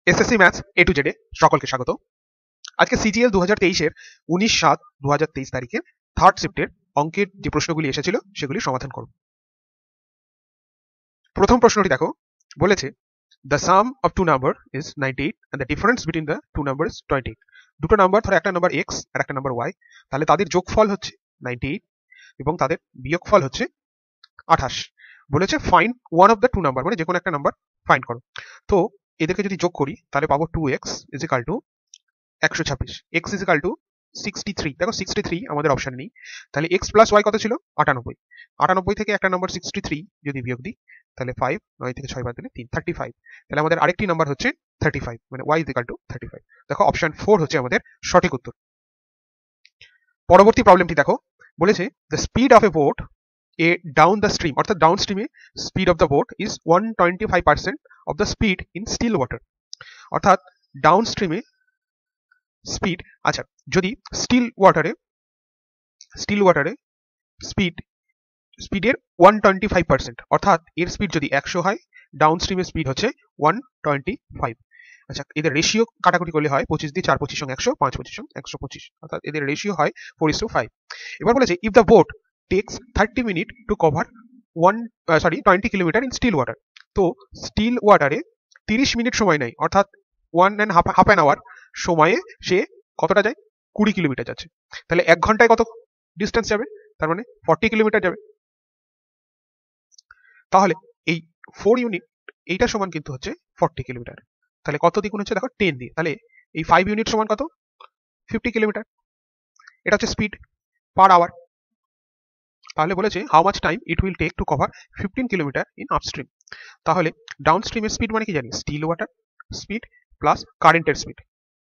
SSC maths এ two জেডে সকলকে স্বাগত। আজকে সিজিএল 2023-এর 19/7/2023 তারিখে থার্ড শিফটের অঙ্কের যে প্রশ্নগুলি এসেছিল সেগুলি সমাধান করব। প্রথম প্রশ্নটি দেখো, বলেছে the sum of two number is 98 and the difference between the two numbers 28। দুটো নাম্বার, ধরো একটা নাম্বার এক্স আর একটা নাম্বার ওয়াই, তাহলে তাদের যোগফল হচ্ছে 98 এবং তাদের বিয়োগফল হচ্ছে 28। বলেছে find one of the two number, মানে যে কোনো একটা নাম্বার ফাইন্ড করো। তো এদেরকে যদি যোগ করি তাহলে পাবো 2x is equal two 126, x is equal two 63। দেখো 63 আমাদের অপশন নেই, তাহলে x প্লাস ওয়াই কত ছিল 98। 98 থেকে একটা নাম্বার 63 যদি বিয়োগ দিই তাহলে 5, 9 থেকে 6 বাদ দিলে 3, 35। তাহলে আমাদের আরেকটি নাম্বার হচ্ছে 35, মানে y ইজ ইকাল টু 35। দেখো অপশন 4 হচ্ছে আমাদের সঠিক উত্তর। পরবর্তী প্রবলেমটি দেখো, বলেছে the speed of a boat a down the stream, অর্থাৎ ডাউন স্ট্রিমে speed of the boat is 125% of the speed in still water. অর্থাৎ ডাউন স্ট্রিমে স্পিড, আচ্ছা যদি স্টিল ওয়াটারে স্পিডের 125%, অর্থাৎ এর স্পিড যদি 100 হয়, ডাউন স্ট্রিমের স্পিড হচ্ছে 125। আচ্ছা এদের রেশিও কাটাকুটি করলে হয় 25 দিয়ে 4 25 100, 5 25 125, অর্থাৎ এদের রেশিও হয় 4:5। এবার বলেছে if the boat takes 30 minute to cover 20 kilometre in still water. তো স্টিল ওয়াটারে 30 মিনিট সময় নেয়, অর্থাৎ 1.5 hour সময়ে সে কতটা যায়, 20 কিলোমিটার যাচ্ছে। তাহলে 1 ঘন্টায় কত ডিস্টেন্স যাবে, তার মানে 40 কিলোমিটার যাবে। তাহলে এই 4 ইউনিট এইটা সমান কিন্তু হচ্ছে 40 কিলোমিটার। তাহলে কত দ্বিগুণ হচ্ছে দেখো 10 দিয়ে, তাহলে এই 5 ইউনিট সমান কত, 50 কিলোমিটার। এটা হচ্ছে স্পিড পার আওয়ার। তাহলে বলেছে how much time it will take to cover 15 kilometre in upstream. তাহলে ডাউন স্ট্রিমের স্পিড মানে কি জানি, স্টিল ওয়াটার স্পিড প্লাস কারেন্টের স্পিড,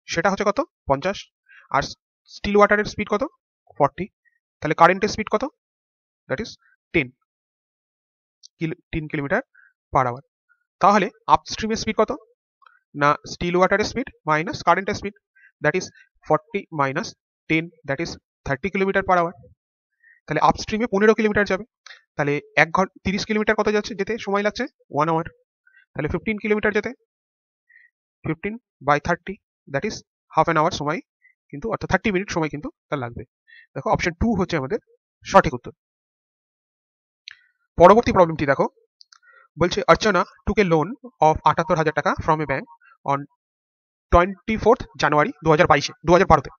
সেটা হচ্ছে কত 50, আর স্টিল ওয়াটারের স্পিড কত 40, তাহলে কারেন্টের স্পিড কত, that is 10 kilometre per hour. তাহলে আপস্ট্রিমের স্পিড কত না, স্টিল ওয়াটারের স্পিড মাইনাস কারেন্টের speed, that is 40 minus 10, that is 30 kilometre per hour. তাহলে আপস্ট্রিমে 15 কিলোমিটার যাবে, তাহলে 1 ঘন্টা 30 কিলোমিটার কত যাচ্ছে, যেতে সময় লাগছে 1 আওয়ার। তাহলে 15 কিলোমিটার যেতে 15/30, that is half an hour সময় কিন্তু, অর্থাৎ 30 মিনিট সময় কিন্তু তার লাগবে। দেখো অপশন 2 হচ্ছে আমাদের সঠিক উত্তর। পরবর্তী প্রবলেমটি দেখো, বলছে অর্চনা টুক এ লোন অফ 78,000 টাকা from a bank on 24th জানুয়ারি 2012-তে,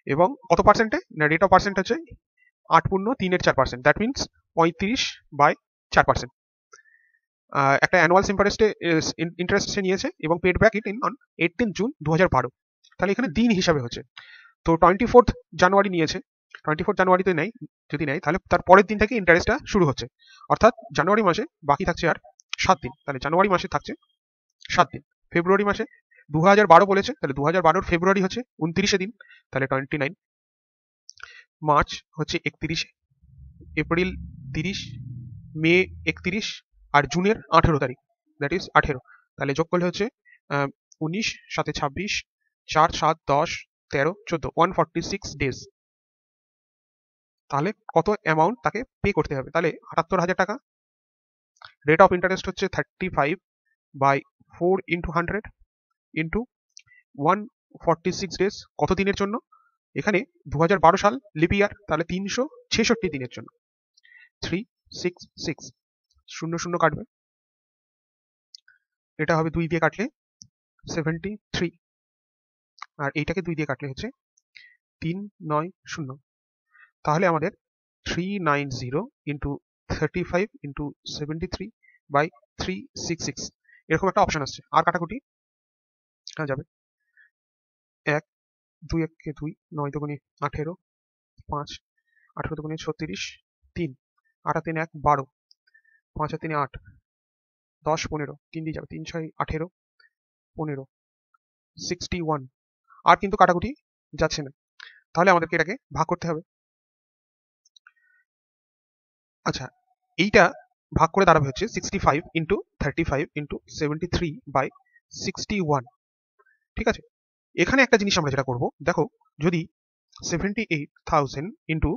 এবং কত পার্সেন্টে না, রেট অফ পার্সেন্ট হচ্ছে 8.34%, দ্যাট মিনস 35/4%। একটা অ্যানুয়াল ইন্টারেস্ট সে নিয়েছে এবং paid back it in on 18 June 2012। তাহলে এখানে দিন হিসাবে হচ্ছে, তো 24th জানুয়ারি নিয়েছে, 24th জানুয়ারিতে নেয়, যদি নেয় তাহলে তার পরের দিন থেকে ইন্টারেস্টটা শুরু হচ্ছে, অর্থাৎ জানুয়ারি মাসে বাকি থাকছে আর 7 দিন। তাহলে জানুয়ারি মাসে থাকছে 7 দিন, ফেব্রুয়ারি মাসে 2012 বলেছে, তাহলে 2012 ফেব্রুয়ারি হচ্ছে 29 দিন, তাহলে 29, মার্চ হচ্ছে 31, এপ্রিল 30, মে 31, আর জুনের 18 তারিখ, দ্যাট ইজ 18। তাহলে যোগ করলে হচ্ছে 19 সাথে 26, 4 7 10 13 14, 146 ডেজ। তাহলে কত অ্যামাউন্ট তাকে পে করতে হবে, তাহলে 78,000 টাকা। রেট অফ ইন্টারেস্ট হচ্ছে 35/4 ইন্টু 100 ইন্টু 146 ডেজ। কত দিনের জন্য, এখানে 2012 সাল লিপ ইয়ার, তাহলে 366 দিনের জন্য। 366, 0 কাটবে, এটা হবে 2 দিয়ে কাটলে 73, আর এইটাকে 2 দিয়ে কাটলে হচ্ছে 390। তাহলে আমাদের 390 ইন্টু 35 ইন্টু 73/366 এরকম একটা অপশন আসছে। আর কাটাকুটি যাবে, 1 2 1 2, 9 2 18, 5 18 2 36, 3 8 3 1 12, 5 3 8, 10 15, 3 দিয়ে যাবে, 3 6 18 15, 61। আর কিন্তু কাটাকুটি যাচ্ছে না, তাহলে আমাদেরকে এটাকে ভাগ করতে হবে। আচ্ছা এইটা ভাগ করে দাঁড়াবে হচ্ছে 65 ইন্টু 35 ইন্টু 73/61। ঠিক আছে, এখানে একটা জিনিস আমরা যেটা করব, দেখো যদি 78,000 ইন্টু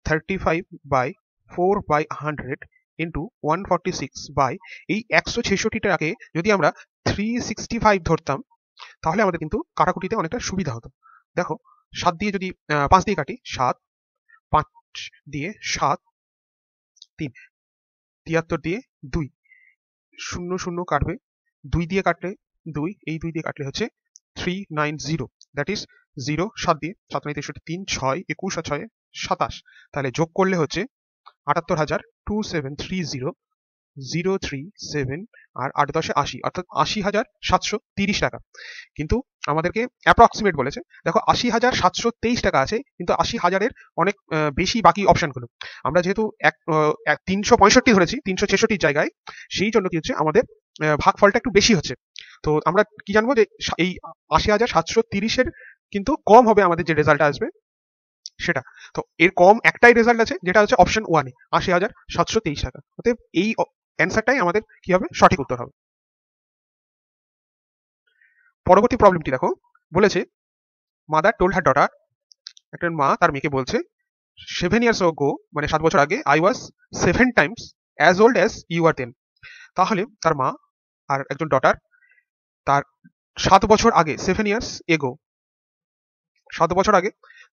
35/4/100 ইন্টু 146 বাই এই 166টাকে যদি আমরা 365 ধরতাম, তাহলে আমাদের কিন্তু কাটাকুটিতে অনেকটা সুবিধা হতো। দেখো 7 দিয়ে যদি 5 দিয়ে কাটি 7, 5 দিয়ে 7, 3, 73 দিয়ে 2, 0 0 কাটবে, 2 দিয়ে কাটলে 2, এই 2 দিয়ে কাটলে হচ্ছে 390, দ্যাট ইজ 0 7 দিয়ে 7 9 63 3 6 21 আর 6 27, তাহলে যোগ করলে হচ্ছে 78,2730 037 আর 8 10 80, অর্থাৎ 80,730 টাকা। কিন্তু আমাদেরকে অ্যাপ্রক্সিমেট বলেছে। দেখো 80,723 টাকা আছে, কিন্তু 80,000-এর অনেক বেশি বাকি অপশনগুলো। আমরা যেহেতু 365 ধরেছি 366 জায়গায়, সেই জন্য কি হচ্ছে আমাদের ভাগফলটা একটু বেশি হচ্ছে। তো আমরা কি জানবো যে এই 80,730-এর কিন্তু কম হবে আমাদের যে রেজাল্ট আসবে সেটা। তো এর কম একটাই রেজাল্ট আছে, যেটা হচ্ছে অপশন 1-এ 80,723 টাকা। অতএব এই অ্যান্সারটাই আমাদের কি হবে, সঠিক উত্তর হবে। পরবর্তী প্রবলেমটি দেখো, বলেছে মাদার টোল্ড হার ডটার, একটা মা তার মেয়েকে বলছে 7 years ago, মানে 7 বছর আগে, I was 7 times as old as you are then। তাহলে তার মা আর একজন ডটার তার 7 বছর আগে, 7 years ago, 7 বছর আগে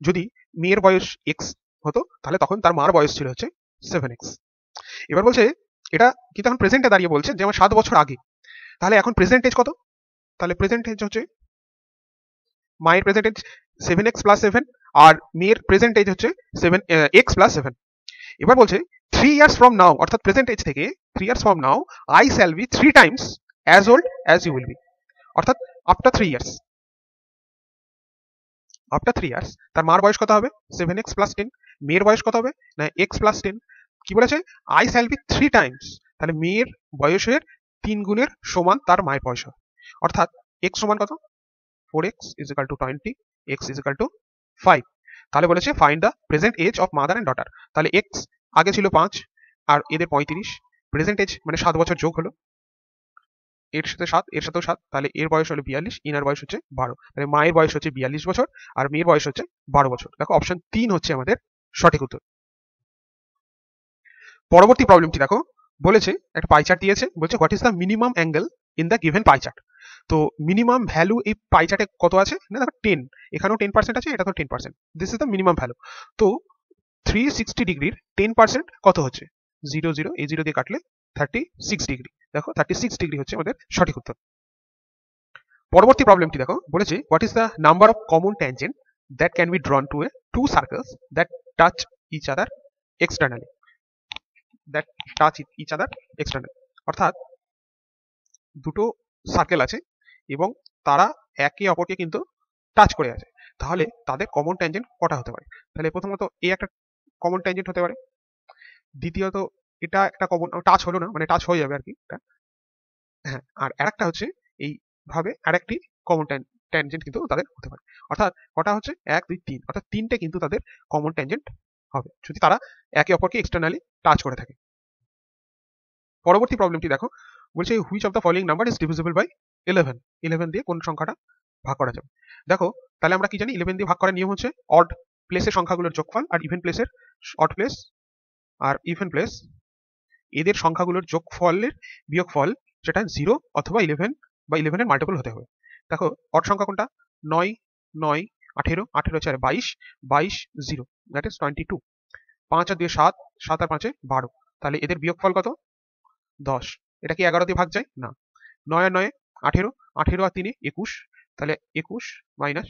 যদি মেয়ের বয়স x হতো, তাহলে তখন তার মার বয়স ছিল হচ্ছে 7x। এবার বলছে এটা কিন্তু এখন প্রেজেন্টে দাঁড়িয়ে বলছে যে আমার 7 বছর আগে, তাহলে এখন প্রেজেন্ট এজ কত? তাহলে প্রেজেন্ট এজ হচ্ছে মায়ের প্রেজেন্ট এজ 7x প্লাস 7 আর মেয়ের প্রেজেন্ট এজ হচ্ছে 7x প্লাস 7। এবার বলছে 3 years from now, অর্থাৎ প্রেজেন্ট এজ থেকে 3 years from now I shall be 3 times as old as you will be, অর্থাৎ আফটার 3 years, আফটার 3 years তার মার বয়স কত হবে? 7x plus 10। মেয়ের বয়স কত হবে? না x প্লাস 10। কি বলেছে? I shall be 3 times, তাহলে মেয়ের বয়সের 3 গুণের সমান তার মায়ের বয়স হবে। অর্থাৎ x সমান কত? 4x is equal to 20, x is equal to 5। তাহলে বলেছে find the present age of mother and daughter. তাহলে x আগে ছিল 5 আর এদের 35, প্রেজেন্ট এজ মানে 7 বছর যোগ হলো, এর সাথে 7, এর সাথেও 7, তাহলে এর বয়স হলো 42, ইনার বয়স হচ্ছে 12। তাহলে মায়ের বয়স হচ্ছে 42 বছর আর মেয়ের বয়স হচ্ছে 12 বছর। দেখো অপশন 3 হচ্ছে আমাদের সঠিক উত্তর। পরবর্তী প্রবলেমটি দেখো, বলেছে একটা পাই চার্ট দিয়েছে, বলছে what is the minimum angle in the given pie chart. তো মিনিমাম ভ্যালু এই পাই চার্টে কত আছে? না দেখো 10, এখানেও 10% আছে, এটা তো 10%, this is the minimum value. তো 360 ডিগ্রির 10% কত হচ্ছে? 0 0, এই 0 দিয়ে কাটলে 36 ডিগ্রি। দেখো 36 ডিগ্রি হচ্ছে আমাদের সঠিক উত্তর। পরবর্তী প্রবলেমটি দেখো, বলেছে what is the number of common tangent that can be drawn to a two circles that touch each other externally, that touch each other externally, অর্থাৎ দুটো সার্কেল আছে এবং তারা একে অপরকে কিন্তু টাচ করে আছে, তাহলে তাদের কমন ট্যানজেন্ট কটা হতে পারে? তাহলে প্রথমত এ একটা কমন ট্যানজেন্ট হতে পারে, দ্বিতীয়ত এটা একটা কমন, টাচ হলো না মানে টাচ হয়ে যাবে আর কি এটা, হ্যাঁ, আর আরেকটা হচ্ছে এইভাবে আরেকটি কমন ট্যানজেন্ট কিন্তু তাদের হতে পারে। অর্থাৎ কটা হচ্ছে? 1 2 3, অর্থাৎ 3টে কিন্তু তাদের কমন ট্যানজেন্ট হবে যদি তারা একে অপরকে এক্সটার্নালি টাচ করে থাকে। পরবর্তী প্রবলেমটি দেখো, বলছে which of the following number is divisible by 11। 11 দিয়ে কোন সংখ্যাটা ভাগ করা যাবে? দেখো তাহলে আমরা কি জানি 11 দিয়ে ভাগ করার নিয়ম হচ্ছে অড প্লেসের সংখ্যাগুলোর যোগফল আর ইভেন প্লেসের অড প্লেস আর ইভেন প্লেস এদের সংখ্যাগুলোর যোগফলের বিয়োগফল সেটা 0 অথবা 11 বা 11 এর মাল্টিপল হতে হবে। দেখো অড সংখ্যা কোনটা? 9 9 18, 18 4 22, 22 0, দ্যাট ইজ 22। 5 আর 2 7, 7 আর 5 12, তাহলে এদের বিয়োগফল কত? 10। এটা কি 11 দিয়ে ভাগ যায়? না। 9 আর 9 18, 18 আর 3 21, তাহলে 21 মাইনাস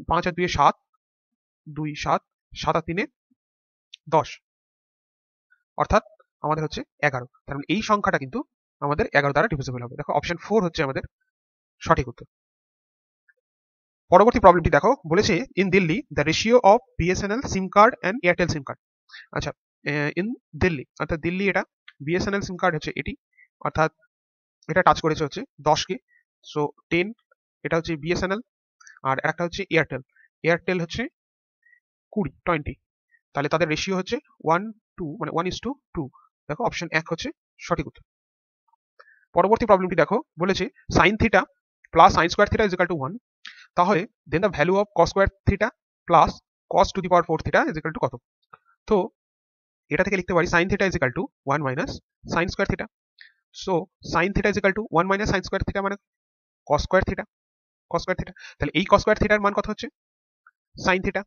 5 আর 2 7, 2 7, 7 আর 3 10, অর্থাৎ আমাদের হচ্ছে 11। কারণ এই সংখ্যাটা কিন্তু আমাদের 11 দ্বারা ডিভিজিবল হবে। দেখো অপশন 4 হচ্ছে আমাদের সঠিক উত্তর। পরবর্তী প্রবলেমটি দেখো, বলেছে in Delhi the ratio of BSNL SIM card and Airtel SIM card. আচ্ছা, ইন দিল্লি, অর্থাৎ দিল্লি এটা বিএসএনএল সিম কার্ড হচ্ছে এটি, অর্থাৎ এটা টাচ করেছে হচ্ছে 10কে, সো 10, এটা হচ্ছে বিএসএনএল আর একটা হচ্ছে এয়ারটেল, এয়ারটেল হচ্ছে 20, তাহলে তাদের রেশিও হচ্ছে 1 2, মানে 1:2। দেখো অপশন 1 হচ্ছে সঠিক উত্তর। পরবর্তী প্রবলেমটি দেখো, বলেছে sine theta plus sine square theta is equal to 1, তাহলে then the value of cos square theta plus cos to the power 4 theta is equal to কত? তো এটা থেকে লিখতে পারি sin theta is equal to 1 minus sin square theta. So sin theta is equal to 1 minus sin square theta মানে cos square theta, cos square theta. তাহলে এই cos square থিটার মান কত হচ্ছে sin থিটা,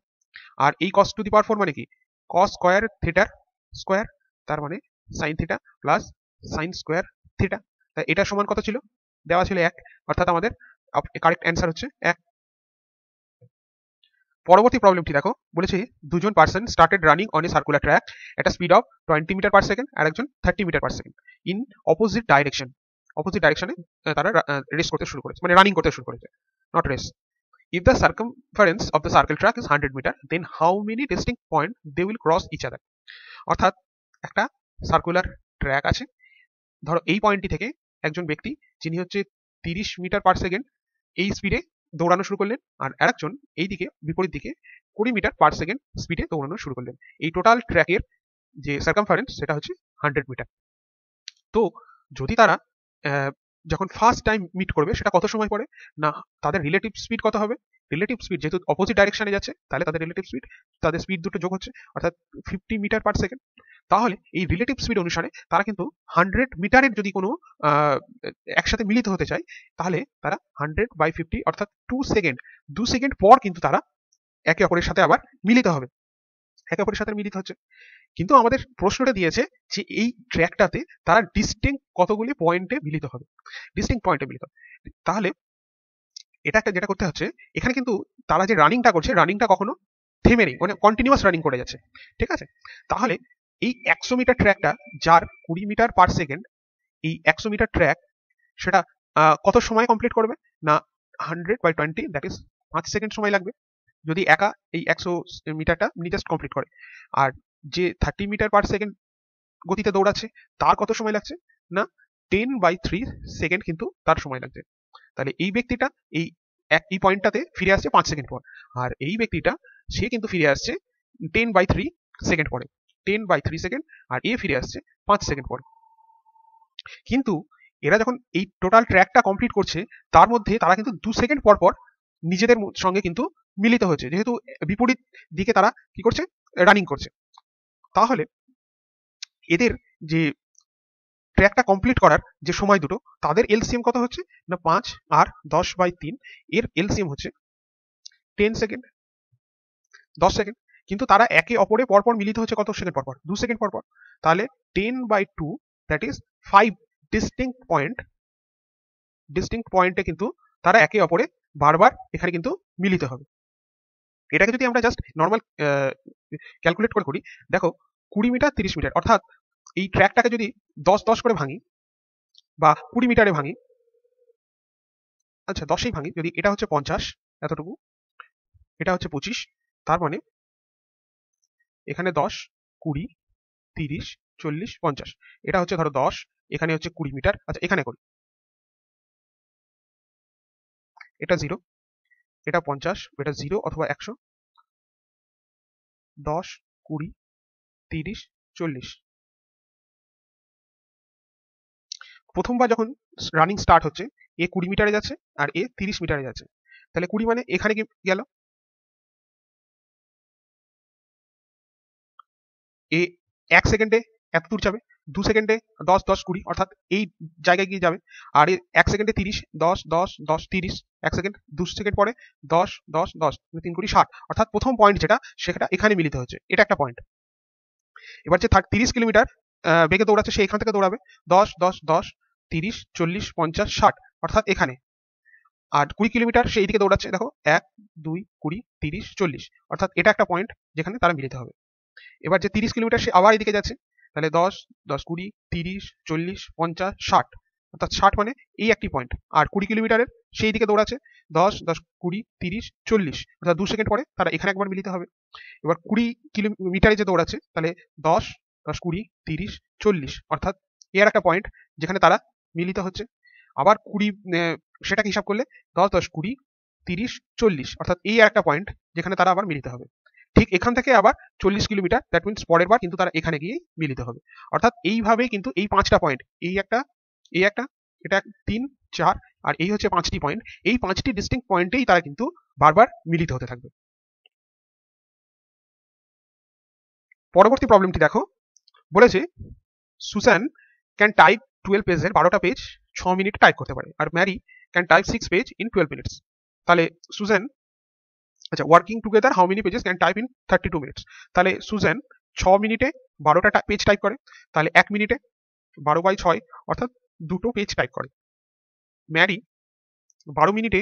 আর এই cos টু দি পাওয়ার 4 মানে কি cos স্কয়ার থিটার স্কয়ার, তার মানে sin theta plus sin square theta. তাই এটা সমান কত ছিল, দেওয়া ছিল 1, অর্থাৎ আমাদের কারেক্ট অ্যান্সার হচ্ছে 1। পরবর্তী প্রবলেমটি দেখো, বলেছে দুজন person started running on a circular track at a speed of 20 metre per second আর একজন 30 metre per second in opposite direction. Opposite ডাইরেকশনে তারা রেস করতে শুরু করেছে, মানে রানিং করতে শুরু করেছে, not race. If the circumference of the circle track is 100 meter, then how many distinct point they will cross each other? অর্থাৎ একটা সার্কুলার ট্র্যাক আছে, ধরো এই পয়েন্টটি থেকে একজন ব্যক্তি যিনি হচ্ছে 30 মিটার পার সেকেন্ড এই স্পিডে দৌড়ানো শুরু করলেন, আর আরেকজন এই দিকে বিপরীত দিকে 20 মিটার পার সেকেন্ড স্পিডে দৌড়ানো শুরু করলেন। এই টোটাল ট্র্যাকের যে সার্কামফারেন্স সেটা হচ্ছে 100 মিটার। তো যদি তারা যখন ফার্স্ট টাইম মিট করবে সেটা কত সময় পরে না, তাদের রিলেটিভ স্পিড কত হবে, রিলেটিভ স্পিড যেহেতু অপোজিট ডাইরেকশনে যাচ্ছে তাহলে তাদের রিলেটিভ স্পিড, তাদের স্পিড দুটো যোগ হচ্ছে অর্থাৎ 50 মিটার পার সেকেন্ড। তাহলে এই রিলেটিভ স্পিড অনুসারে তারা কিন্তু 100 মিটারের যদি কোনো একসাথে মিলিত হতে চায় তাহলে তারা 100/50 অর্থাৎ 2 সেকেন্ড পর কিন্তু তারা একে অপরের সাথে আবার মিলিত হবে, একে অপরের সাথে মিলিত হচ্ছে। কিন্তু আমাদের প্রশ্নটা দিয়েছে যে এই ট্র্যাকটাতে তারা ডিস্টিংক্ট কতগুলি পয়েন্টে মিলিত হবে, ডিস্টিংক্ট পয়েন্টে মিলিত। তাহলে এটা একটা যেটা করতে হচ্ছে, এখানে কিন্তু তারা যে রানিংটা করছে রানিংটা কখনো থেমে নেই, মানে কন্টিনিউয়াস রানিং করে যাচ্ছে, ঠিক আছে। তাহলে এই 100 মিটার ট্র্যাকটা যার 20 মিটার পার সেকেন্ড, এই 100 মিটার ট্র্যাক সেটা কত সময় কমপ্লিট করবে না 100/20 দ্যাট ইজ 5 সেকেন্ড সময় লাগবে যদি একা এই 100 মিটারটা জাস্ট কমপ্লিট করে। আর যে 30 মিটার পার সেকেন্ড গতিতে দৌড়াচ্ছে তার কত সময় লাগছে না 10/3 সেকেন্ড কিন্তু তার সময় লাগছে। তাহলে এই ব্যক্তিটা এই পয়েন্টটাতে ফিরে আসছে 5 সেকেন্ড পর, আর এই ব্যক্তিটা সে কিন্তু ফিরে আসছে 10/3 সেকেন্ড পরে, 10/3 সেকেন্ড, আর এ ফিরে আসছে 5 সেকেন্ড পরে। কিন্তু এরা যখন এই টোটাল ট্র্যাকটা কমপ্লিট করছে তার মধ্যে তারা কিন্তু 2 সেকেন্ড পর পর নিজেদের সঙ্গে কিন্তু মিলিত হচ্ছে, যেহেতু বিপরীত দিকে তারা কি করছে রানিং করছে। তাহলে এদের যে ট্র্যাকটা কমপ্লিট করার যে সময় দুটো তাদের এলসিএম কত হচ্ছে না 5 আর 10/3, এর এলসিএম হচ্ছে 10 সেকেন্ড, 10 সেকেন্ড। কিন্তু তারা একে অপরে পরপর মিলিত হচ্ছে কত সেকেন্ড পরপর, 2 সেকেন্ড পরপর। তাহলে 10/2 দ্যাট ইজ 5 ডিস্টিংক্ট পয়েন্টে কিন্তু তারা একে অপরে বারবার এখানে কিন্তু মিলিত হবে। এটাকে যদি আমরা জাস্ট নর্মাল ক্যালকুলেট করে করি, দেখো 20 মিটার 30 মিটার অর্থাৎ এই ট্র্যাকটাকে যদি 10 করে ভাঙি বা 20 মিটারে ভাঙি, আচ্ছা 10এই ভাঙি, যদি এটা হচ্ছে 50 এতটুকু, এটা হচ্ছে 25, তার মানে এখানে 10, 20, 30, 40, 50, এটা হচ্ছে ধরো 10, এখানে হচ্ছে 20 মিটার। আচ্ছা এখানে করি, এটা 0, এটা 50, এটা 0 অথবা 100, 10, 20, 30, 40। প্রথমবার যখন রানিং স্টার্ট হচ্ছে এ 20 মিটারে যাচ্ছে আর এ 30 মিটারে যাচ্ছে, তাহলে 20 মানে এখানে কি গেল, এ 1 সেকেন্ডে এত দূর যাবে, 2 সেকেন্ডে 10, 10, 20 অর্থাৎ এই জায়গায় গিয়ে যাবে, আর 1 সেকেন্ডে 30, 10, 10, 10, 30, 1 সেকেন্ড, 2 সেকেন্ড পরে 10, 10, 10, 3 20, 60, অর্থাৎ প্রথম পয়েন্ট যেটা সেটা এখানে মিলিত হচ্ছে, এটা একটা পয়েন্ট। এবার যে 30 কিলোমিটার বেগে দৌড়াচ্ছে সে এখান থেকে দৌড়াবে 10, 10, 10, 30, 40, 50, 60 অর্থাৎ এখানে। আর 20 কিলোমিটার সেই দিকে দৌড়াচ্ছে, দেখো 1, 2, 20, 30, 40 অর্থাৎ এটা একটা পয়েন্ট যেখানে তারা মিলিত হবে। এবার যে 30 কিলোমিটার সে আবার এদিকে যাচ্ছে, তাহলে 10, 10, 20, 30, 40, 50, 60 অর্থাৎ 60 মানে এই একটি পয়েন্ট। আর 20 কিলোমিটারের সেই দিকে দৌড়াচ্ছে 10, 10, 20, 30, 40 অর্থাৎ 2 সেকেন্ড পরে তারা এখানে একবার মিলিত হবে। এবার 20 কিলোমিটারে যে দৌড়াচ্ছে তাহলে 10, 10, 20, 30, 40 অর্থাৎ এর একটা পয়েন্ট যেখানে তারা মিলিত হচ্ছে। আবার 20 সেটাকে হিসাব করলে 10, 10, 20, 30, 40 অর্থাৎ এই একটা পয়েন্ট যেখানে তারা আবার মিলিত হবে। ঠিক এখান থেকে আবার 40 কিলোমিটার, দ্যাট মিনস পরের বার কিন্তু তারা এখানে গিয়ে মিলিত হবে। অর্থাৎ এইভাবেই কিন্তু এই 5টা পয়েন্ট, এই একটা, এটা 3, 4 আর এই হচ্ছে 5টি পয়েন্ট, এই 5টি ডিস্টিংক্ট পয়েন্টেই তারা কিন্তু বারবার মিলিত হতে থাকবে। পরবর্তী প্রবলেমটি দেখো, বলেছে সুসান ক্যান টাইপ 12 পেজের 12টা পেজ 6 মিনিট টাইপ করতে পারে, আর Mary can type 6 page in 12 minutes. তাহলে সুসান, আচ্ছা, working together how many pages can type in 32 minutes. তাহলে সুসান 6 মিনিটে 12টা পেজ টাইপ করে, তাহলে 1 মিনিটে 12/6 অর্থাৎ 2টো পেজ টাইপ করে। ম্যারি 12 মিনিটে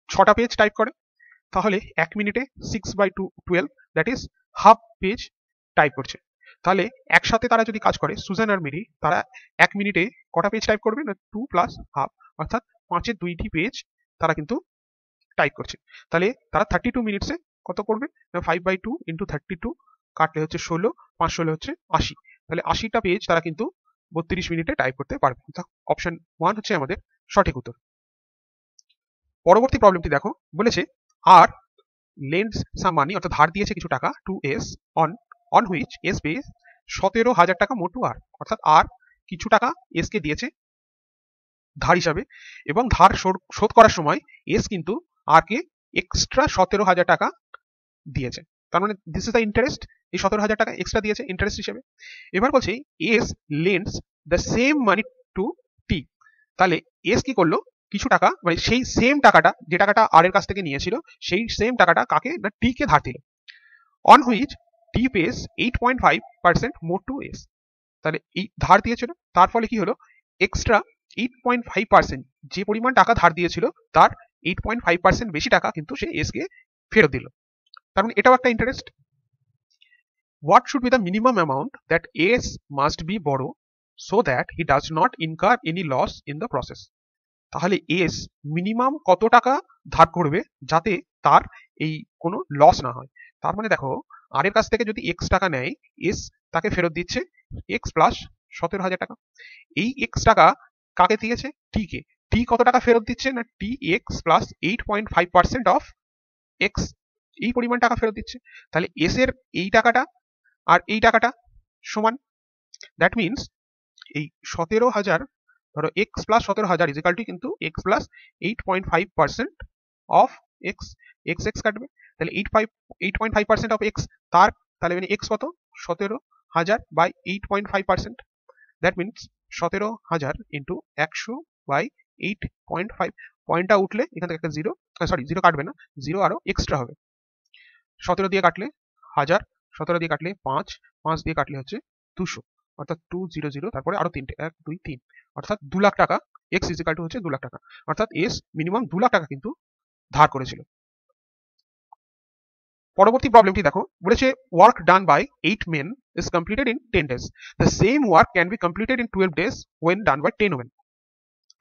6টা পেজ টাইপ করে, তাহলে 1 মিনিটে 6/2 12, that is half page type করছে। তাহলে একসাথে তারা যদি কাজ করে সুজান আর মেরি, তারা 1 মিনিটে কটা পেজ টাইপ করবে না 2 প্লাস হাফ, অর্থাৎ 5-এর 2টি পেজ তারা কিন্তু টাইপ করছে। তাহলে তারা 32 মিনিটসে কত করবে না 5/2 ইন্টু 32 কাটলে হচ্ছে 16, 5 16 হচ্ছে 80। তাহলে 80টা পেজ তারা কিন্তু 32 মিনিটে টাইপ করতে পারবে। অপশন 1 হচ্ছে আমাদের সঠিক উত্তর। পরবর্তী প্রবলেমটি দেখো, বলেছে আর লেন্ডস সাম মানি, অর্থাৎ ধার দিয়েছে কিছু টাকা to S on which S pays 17,000 টাকা মোর টু আর, অর্থাৎ আর কিছু টাকা এস কে দিয়েছে ধার হিসাবে, এবং ধার শোধ করার সময় এস কিন্তু আর কে এক্সট্রা 17,000 টাকা দিয়েছে। তার মানে দিস ইজ দ্য ইন্টারেস্ট, এই 17,000 টাকা এক্সট্রা দিয়েছে ইন্টারেস্ট হিসেবে। এবার বলছে S lends the same money to T. তাহলে এস কি করলো, কিছু টাকা মানে সেই সেম টাকাটা, যে টাকাটা আর এর কাছ থেকে নিয়েছিল সেই সেম টাকাটা কাকে না টি কে ধার দিল। On which T pays 8.5% more to S. তাহলে এই ধার দিয়েছিল, তার ফলে কি হলো, এক্সট্রা 8.5%, যে পরিমাণ টাকা ধার দিয়েছিল তার 8.5% বেশি টাকা কিন্তু সে এস কে ফেরত দিল। তার মানে এটাও একটা interest. What should be the minimum amount that S must be borrow so that he does not incur any loss in the process? তাহলে এস মিনিমাম কত টাকা ধার করবে যাতে তার এই কোনো লস না হয়। তার মানে দেখো, আর এর কাছ থেকে যদি এক্স টাকা নেয়, এস তাকে ফেরত দিচ্ছে এক্স প্লাস 17,000 টাকা। এই এক্স টাকা কাকে দিয়েছে, টি কে। টি কত টাকা ফেরত দিচ্ছে না T X plus 8.5% of x, এই পরিমাণ টাকা ফেরত দিচ্ছে। তাহলে এস এর এই টাকাটা আর এই টাকাটা সমান, দ্যাট মিনস এই 17,000, ধরো x plus 17,000 is equal to কিন্তু x plus 8.5% of x, x x কাটবে, তাহলে 8.5% অফ এক্স, তার তাহলে মানে এক্স কত 17,000 by 8.5%, that means 17,000 into 100 by 8.5, পয়েন্টটা উঠলে এখান থেকে একটা জিরো, সরি জিরো কাটবে না, জিরো আরো এক্সট্রা হবে। 17 দিয়ে কাটলে 1000, 17 দিয়ে কাটলে 5, 5 দিয়ে কাটলে হচ্ছে 200, অর্থাৎ 200, তারপরে আরো 3টে 1 2 3, অর্থাৎ 2 লাখ টাকা এক্স ইজ ইকাল টু হচ্ছে 2 লাখ টাকা, অর্থাৎ এস মিনিমাম 2 লাখ টাকা কিন্তু ধার করেছিল। পরবর্তী প্রবলেমটি দেখো, বলেছে work done by 8 men is completed in 10 days. The same work can be completed in 12 days when done by 10 women.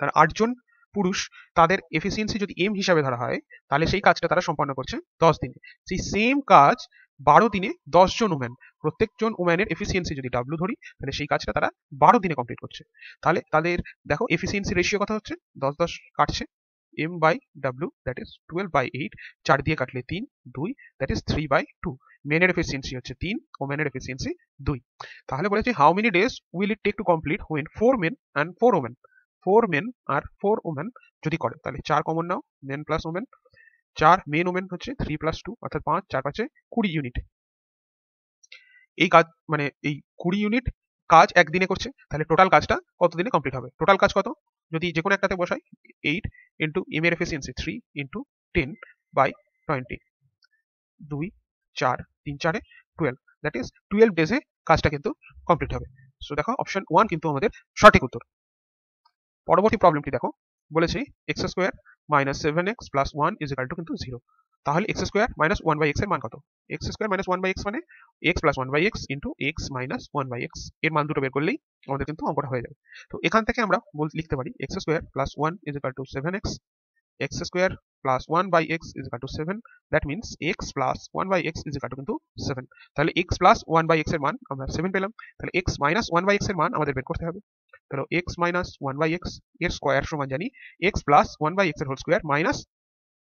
তার 8 জন পুরুষ, তাদের এফিসিয়েন্সি যদি এম হিসাবে ধরা হয়, তাহলে সেই কাজটা তারা সম্পন্ন করছে 10 দিনে। সেই সেম কাজ 12 দিনে 10 জন ওম্যান, প্রত্যেকজন ওম্যানের এফিসিয়েন্সি যদি ডাব্লু ধরি, তাহলে সেই কাজটা তারা 12 দিনে কমপ্লিট করছে। তাহলে তাদের দেখো এফিসিয়েন্সি রেশিও কথা হচ্ছে 10-10 কাটছে, M by W that is 12/8, 4 দিয়ে কাটলে 3 2, দ্যাট ইজ 3/2। মেনের এফিসিয়েন্সি হচ্ছে 3, ওম্যানের এফিসিয়েন্সি 2। তাহলে বলেছে how many days will it take to complete when 4 men and 4 women, 4 men আর 4 women যদি করে, তাহলে 4 common now, men plus women, 4 men women হচ্ছে 3 প্লাস 2, অর্থাৎ 5, 4 5 20 ইউনিট। এই কাজ মানে এই 20 ইউনিট কাজ একদিনে করছে, তাহলে টোটাল কাজটা কত দিনে কমপ্লিট হবে? টোটাল কাজ কত, যদি যে কোনো একটাতে বসাই, 8 ইন্টু এম এর efficiency 3 into 10 by 20, 2 4 3 4 12, that is 12 ডেজে কাজটা কিন্তু কমপ্লিট হবে। সো দেখো অপশন 1 কিন্তু আমাদের সঠিক উত্তর। পরবর্তী প্রবলেমটি দেখো, বলেছে x square minus 7x plus 1 is equal to কিন্তু 0। তাহলে এক্স স্কোয়ার মাইনাস 1/x এর মান কত? এক্স স্কোয়ার মাইনাস 1/x মানে x plus 1/x into x minus 1/x, এর মান দুটো বের করলেই আমাদের কিন্তু অঙ্কটা হয়ে যাবে। তো এখান থেকে আমরা লিখতে পারি x square plus 1 is equal two 7x, x square plus 1/x is equal two 7, that means x plus 1/x is equal to কিন্তু 7। তাহলে এক্স প্লাস 1/x এর মান আমরা 7 পেলাম, তাহলে এক্স মাইনাস 1/x এর মান আমাদের বের করতে হবে। তাহলে x মাইনাস 1/x এর স্কোয়ার সমান জানি x প্লাস 1/x এর হোল স্কোয়ার মাইনাস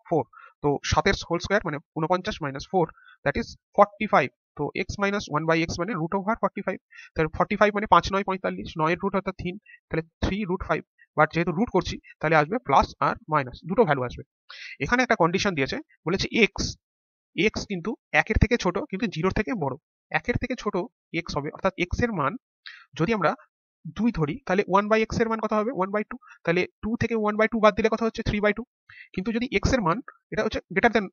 4, তো 7 এর হোল স্কোয়ার মানে 49 মাইনাস 4, দ্যাট ইজ 45। তো x মাইনাস 1/x মানে রুট ওভার 45, তাহলে 45 মানে 5 9 45, 9 এর রুট অর্থাৎ 3, তাহলে 3√5, বাট যেহেতু রুট করছি তাহলে আসবে প্লাস আর মাইনাস, দুটো ভ্যালু আসবে। এখানে একটা কন্ডিশন দিয়েছে, বলেছে x কিন্তু 1 এর থেকে ছোট কিন্তু 0 থেকে বড়, 1 থেকে ছোট x হবে, অর্থাৎ x এর মান যদি আমরা 2 ধরি তাহলে 1/x এর মান কত হবে 1/2, তাহলে 2 থেকে 1/2 বাদ দিলে কত হচ্ছে 3/2। কিন্তু যদি x এর মান এটা হচ্ছে গ্রেটার দেন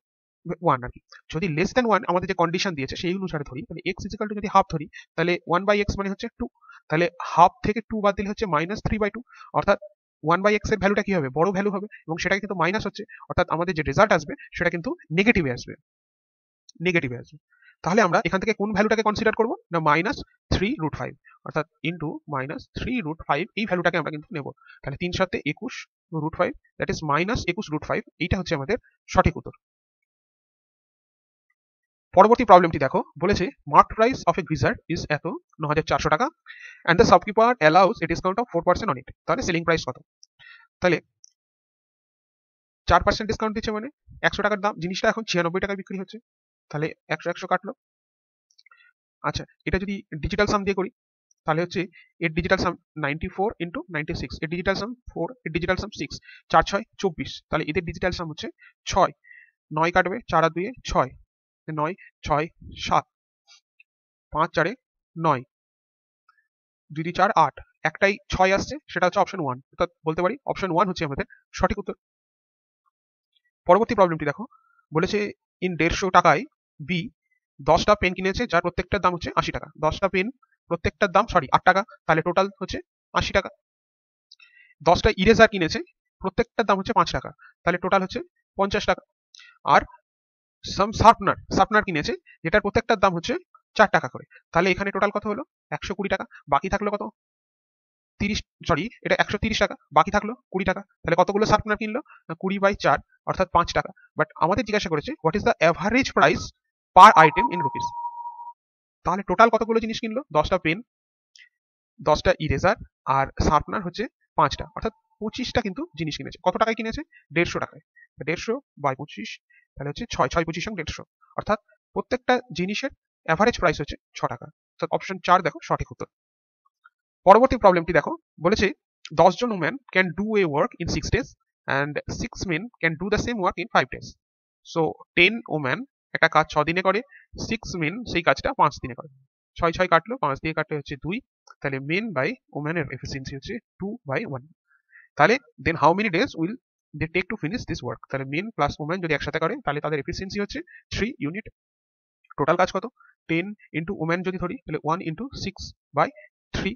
1 আর কি, যদি লেস দেন 1 আমাদের যে কন্ডিশন দিয়েছে সেই অনুসারে ধরি, তাহলে x ইকুয়াল টু যদি হাফ ধরি তাহলে 1/x মানে হচ্ছে 2, তাহলে হাফ থেকে 2 বাদ দিলে হচ্ছে -3/2, অর্থাৎ 1/x এর ভ্যালুটা কি হবে বড় ভ্যালু হবে এবং সেটা কিন্তু মাইনাস হচ্ছে, অর্থাৎ আমাদের যে রেজাল্ট আসবে সেটা কিন্তু নেগেটিভে আসবে। তাহলে আমরা এখান থেকে কোন ভ্যালুটাকে কনসিডার করব না -3√5, অর্থাৎ ইনটু -3√5 এই ভ্যালুটাকে আমরা কিন্তু নেব। তাহলে 3 সাথে 21√5, দ্যাট ইজ -21√5, এইটা হচ্ছে আমাদের সঠিক উত্তর। পরবর্তী প্রবলেমটি দেখো, বলেছে mark price of a geyser is এত 9,400 টাকা and the shopkeeper allows a discount of 4% on it. তাহলে সেলিং প্রাইস কত? তাহলে 4% ডিসকাউন্ট দিচ্ছে মানে 100 টাকার দাম, জিনিসটা এখন 96 টাকায় বিক্রি হচ্ছে, তাহলে 100 কাটলো। আচ্ছা, এটা যদি ডিজিটাল সাম দিয়ে করি তাহলে হচ্ছে এর ডিজিটাল সাম 94 ইন্টু 96, এর ডিজিটাল সাম 4, এর ডিজিটাল সাম 6, 4 6 24, তাহলে এদের ডিজিটাল সাম হচ্ছে 6, 9 কাটবে 4 আর 2 এ 6, 9 6 7, 5 4 এ 9, 2 2 4 8, একটাই 6 আসছে, সেটা হচ্ছে অপশন 1, অর্থাৎ বলতে পারি অপশন 1 হচ্ছে আমাদের সঠিক উত্তর। পরবর্তী প্রবলেমটি দেখো, বলেছে ইন 150 টাকায় বি 10টা পেন কিনেছে যার প্রত্যেকটার দাম হচ্ছে 80 টাকা, 10টা পেন প্রত্যেকটার দাম 8 টাকা, তাহলে টোটাল হচ্ছে 80 টাকা। 10টা ইরেজার কিনেছে প্রত্যেকটার দাম হচ্ছে 5 টাকা, তাহলে টোটাল হচ্ছে 50 টাকা। আর সাম শার্পনার কিনেছে যেটার প্রত্যেকটার দাম হচ্ছে 4 টাকা করে, তাহলে এখানে টোটাল কত হলো 120 টাকা, বাকি থাকলো কত 130 টাকা, বাকি থাকলো 20 টাকা, তাহলে কতগুলো শার্পনার কিনলো 20/4 অর্থাৎ 5 টাকা। বাট আমাদের জিজ্ঞাসা করেছে what is the average price per item in rupees, তাহলে টোটাল কতগুলো জিনিস কিনলো 10টা পেন, 10টা ইরেজার আর শার্পনার হচ্ছে 5টা, অর্থাৎ 25টা কিন্তু জিনিস কিনেছে। কত টাকায় কিনেছে 150 টাকায়, 150/25, তাহলে হচ্ছে 6 6 25 150, অর্থাৎ প্রত্যেকটা জিনিসের এভারেজ প্রাইস হচ্ছে 6 টাকা, অর্থাৎ অপশন 4 দেখো সঠিক উত্তর। পরবর্তী প্রবলেমটি দেখো, বলেছে 10 জন woman can do a work in 6 days and 6 men can do the same work in 5 days. So 10 woman একটা কাজ 6 দিনে করে, 6 men সেই কাজটা 5 দিনে করে। 6 6 কাটলো, 5 দিয়ে কাটলে হচ্ছে 2, তাহলে মেন বাই ওম্যানের এফিসিয়েন্সি হচ্ছে 2/1। তাহলে then how many days will they take to finish this work, তাহলে মেন প্লাস ওম্যান যদি একসাথে করে তাহলে তাদের এফিসিয়েন্সি হচ্ছে 3 ইউনিট। টোটাল কাজ কত 10 ইন্টু ওম্যান যদি ধরি তাহলে 1 into 6/3,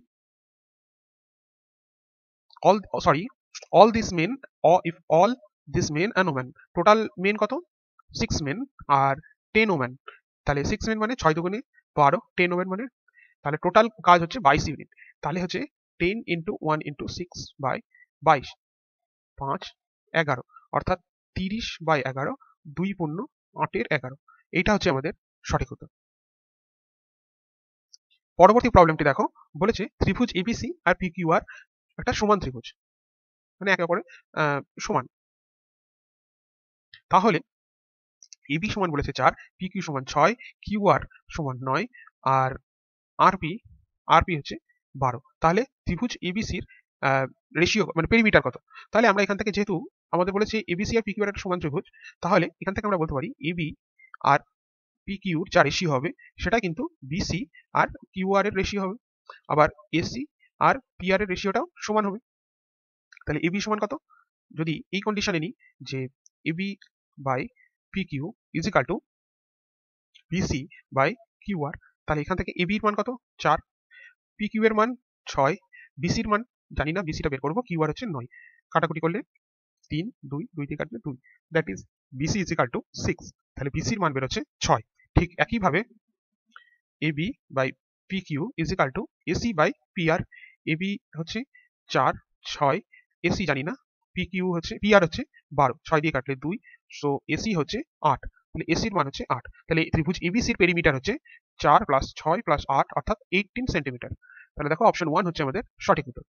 all these men, or if all these men and women, total men কত 6 men আর 10 women, তাহলে 6 men মানে 6 দুগুণে 12, 10 women মানে, তাহলে টোটাল কাজ হচ্ছে 22 ইউনিট, তাহলে হচ্ছে 10 ইন্টু 1 ইন্টু 6/22, 5 11, অর্থাৎ 30/11, 2 পূর্ণ 8 এর 11, এইটা হচ্ছে আমাদের সঠিক উত্তর। পরবর্তী প্রবলেমটি দেখো, বলেছে ত্রিভুজ এবিসি আর পিকিউআর একটা সমান ত্রিভুজ, মানে একে অপরের সমান, তাহলে এবি সমান বলেছে 4, পিকিউ সমান 6, কিউআর সমান 9 আর আরপি হচ্ছে 12, তাহলে ত্রিভুজ এবিসির রেশিও মানে পেরিমিটার কত? তাহলে আমরা এখান থেকে যেহেতু আমাদের বলেছে এবিসি আর পিকিউআর একটা সমান ত্রিভুজ, তাহলে এখান থেকে আমরা বলতে পারি এবি আর পিকিউর যা রেশিও হবে সেটা কিন্তু বিসি আর কিউআর এর রেশিও হবে, আবার এসি আর পিআর এর রেশিওটাও সমান হবে। তাহলে এবি সমান কত, যদি এই কন্ডিশনে নিই যে AB by PQ is equal to BC by QR, তাহলে এখান থেকে এবি এর মান কত 4, পিকিউ এর মান 6, বিসির মান জানি না, বিসিটা বের করবো, কিউআর হচ্ছে 9, কাটাকুটি করলে 3 2 2 দিয়ে কাটলে 2, that is BC is equal to 6, তাহলে বিসির মান বের হচ্ছে 6। ঠিক একইভাবে AB by PQ is equal to AC by PR, AB হচ্ছে 4 6, এসি জানি না, পিকিউ হচ্ছে পিআর হচ্ছে 12, 6 দিয়ে কাটলে 2, সো এসি হচ্ছে 8, তাহলে এসির মান হচ্ছে 8, তাহলে ত্রিভুজ এবিসির পেরিমিটার হচ্ছে 4 + 6 + 8 অর্থাৎ 18 সেন্টিমিটার, তাহলে দেখো অপশন 1 হচ্ছে আমাদের সঠিক উত্তর।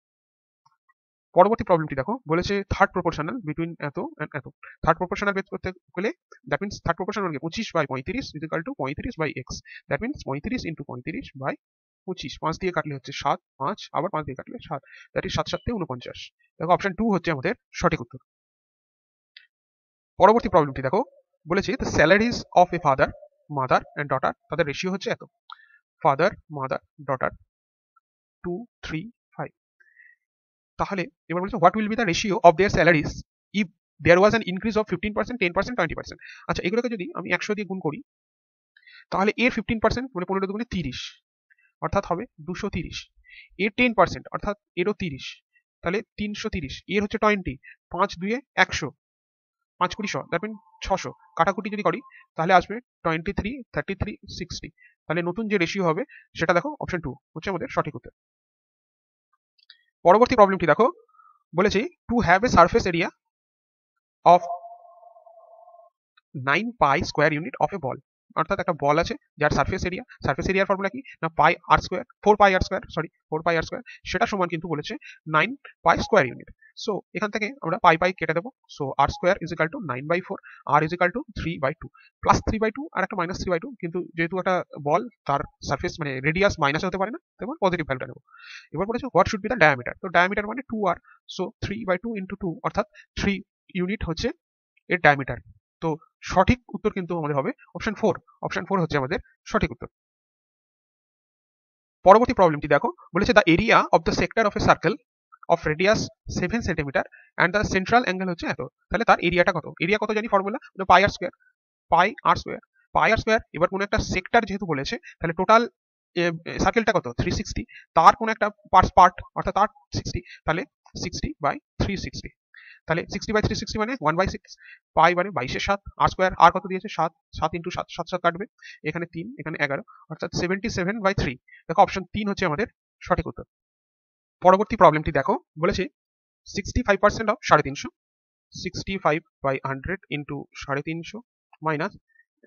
পরবর্তী প্রবলেমটি দেখো, বলেছে থার্ড প্রপোর্শনাল বিটুইন এত এন্ড এত, থার্ড প্রপোর্শনাল বের করতে গেলে দ্যাট মিন্স থার্ড প্রপোর্শনাল মানে 25/35 is equal two 35/x, that means 35 into 35/25, 5 দিয়ে কাটলে হচ্ছে 7, 5 আবার 5 দিয়ে কাটলে 7, দ্যাট ইজ 7 7 49, দেখো অপশন 2 হচ্ছে আমাদের সঠিক উত্তর। পরবর্তী প্রবলেমটি দেখো, বলেছে the salaries of a father, mother and daughter, তাদের রেশিও হচ্ছে এত, ফাদার মাদার ডটার 2 3 5। তাহলে এবার বলছে what will be the ratio of their salaries if there was an increase of 15%, 10%, 20%। আচ্ছা, এগুলোকে যদি আমি 100 দিয়ে গুণ করি তাহলে এর 15% মানে 15 দুগুণে 30, অর্থাৎ হবে 230। এর 10% অর্থাৎ এরও 30, তাহলে 330। এর হচ্ছে 20, 5 2 100, 5 20 100, দ্যাট মিন 600। কাটাকুটি যদি করি তাহলে আসবে 23 33 60। তাহলে নতুন যে রেশিও হবে সেটা দেখো অপশন 2 হচ্ছে আমাদের সঠিক উত্তর। পরবর্তী প্রবলেমটি দেখো, বলেছে to have a surface area of 9 pi square unit of a ball. অর্থাৎ একটা বল আছে যার সারফেস এরিয়ার ফর্মুলা কি না পাই আর স্কোয়ার, 4 পাই আর স্কোয়ার, সেটা সমান কিন্তু বলেছে 9 পাই স্কোয়ার ইউনিট। সো এখান থেকে আমরা পাই কেটে দেবো। So R square is equal to 9/4, R is equal to 3/2, plus 3/2 আর একটা মাইনাস 3/2, কিন্তু যেহেতু একটা বল তার সারফেস মানে রেডিয়াস মাইনাস হতে পারে না, তেমন পজিটিভ ভ্যালুটা নেবো। এবার বলেছে what should be the diameter. তো ডায়ামিটার মানে 2r, সো 3/2 ইন্টু 2 অর্থাৎ 3 ইউনিট হচ্ছে এর ডায়ামিটার। তো সঠিক উত্তর কিন্তু আমাদের হবে অপশন 4। অপশন 4 হচ্ছে আমাদের সঠিক উত্তর। পরবর্তী প্রবলেমটি দেখো, বলেছে the area of the sector of A circle of radius 7 centimetre and the central angle হচ্ছে এত। তাহলে তার এরিয়াটা কত? এরিয়া কত জানি ফর্মুলা, পাই আর স্কোয়ার, পাই আর স্কোয়ার। এবার কোনো একটা সেক্টর যেহেতু বলেছে তাহলে টোটাল সার্কেলটা কত? 360। তার কোনো একটা পার্ট অর্থাৎ তার 60, তাহলে 60/360। তাহলে 60/360 মানে 1/6, পাই মানে 22/7, আর স্কোয়ার আর কত দিয়েছে 7, 7 ইন্টু 7, 7 7 কাটবে, এখানে 3 এখানে 11, অর্থাৎ 77/3। দেখো অপশন 3 হচ্ছে আমাদের সঠিক উত্তর। পরবর্তী প্রবলেমটি দেখো, বলেছে 65% of 350, 65/100 into 350 minus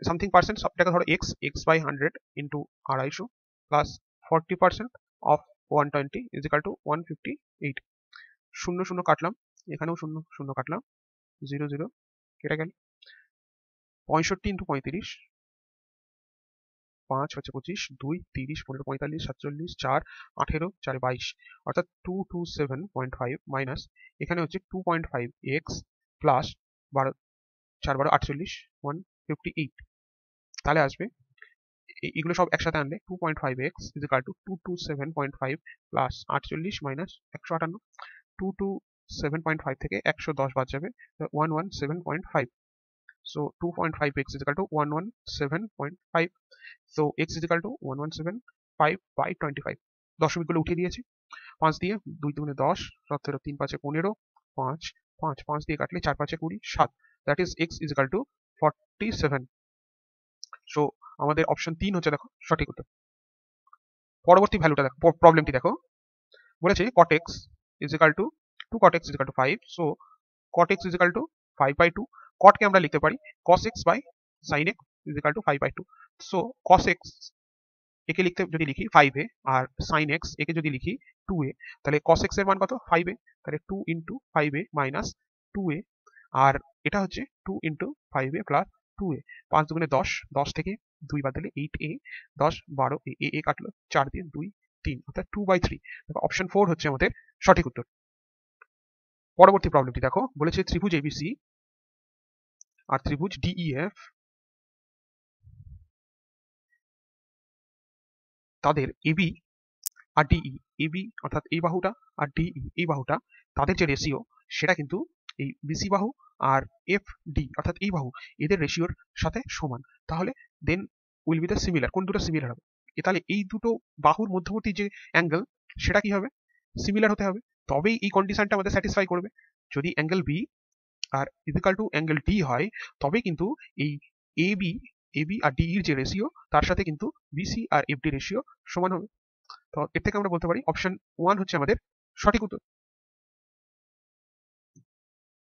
something percent, সবটাকে ধরো x/100 into 250 plus 40% of 120 is equal two 158। 0 0 কাটলাম, এখানেও 0 0 কাটলাম, 0 0 কেটে গেল। 65 ইন্টু 35, 5 হচ্ছে 25, 2 30, 15 45, 47, 4 18, 4 22, অর্থাৎ 227.5 মাইনাস এখানে হচ্ছে 2.5 এক্স প্লাস 12 4 12 48, 158। তাহলে আসবে এগুলো সব একসাথে আনলে 2.5x is equal two 227.5 plus 48 minus 158। 227.5 থেকে 110 বাদ যাবে, 117.5। So 2.5x is equal to 117.5. So x is equal to 117.5/25। দশমিকগুলো উঠিয়ে দিয়েছি, 5 দিয়ে 2 দুগুণে 10, 17 3 5 15, 5 5 5 দিয়ে কাটলে 4 5 20, 7। That is x is equal to 47। So আমাদের অপশন 3 হচ্ছে দেখো সঠিক উত্তর। পরবর্তী ভ্যালুটা দেখো, প্রবলেমটি দেখো, বলেছে cot x is equal to 2 cot x is equal to 5। So cot x is equal to 5/2। cot কে আমরা লিখতে পারি cos x by sin x is equal to 5/2। So cos x একে লিখতে যদি লিখি 5a আর sin x একে যদি লিখি 2a, তাহলে cos x এর মান কত? 5a, তাহলে 2 ইন্টু 5a মাইনাস 2a, আর এটা হচ্ছে 2 ইন্টু 5a প্লাস 2a। 5 দুগুণে 10, 10 থেকে 2 বাদ দিলে 8a, 10 12 a কাটলো, 4 দিয়ে 2 3, অর্থাৎ 2/3। দেখো অপশন 4 হচ্ছে আমাদের সঠিক উত্তর। পরবর্তী প্রবলেমটি দেখো, বলেছে ত্রিভুজ এবিসি আর ত্রিভুজ ডিইএফ তাদের এবি আর ডিই, এবি অর্থাৎ এই বাহুটা আর ডিই এই বাহুটা, তাদের যে রেশিও সেটা কিন্তু এই বিসি বাহু আর এফ ডি অর্থাৎ এই বাহু এদের রেশিওর সাথে সমান। তাহলে then will be the similar, কোন দুটো সিমিলার হবে? তাহলে এই দুটো বাহুর মধ্যবর্তী যে অ্যাঙ্গেল সেটা কি হবে? সিমিলার হতে হবে, তবেই এই কন্ডিশনটা আমাদের স্যাটিসফাই করবে। যদি অ্যাঙ্গেল বি আর ইকুয়াল টু অ্যাঙ্গেল ডি হয় তবে কিন্তু এই এবি আর ডি এর যে রেশিও তার সাথে কিন্তু বিসি আর এফডি রেশিও সমান হবে। তো এর থেকে আমরা বলতে পারি অপশন 1 হচ্ছে আমাদের সঠিক উত্তর।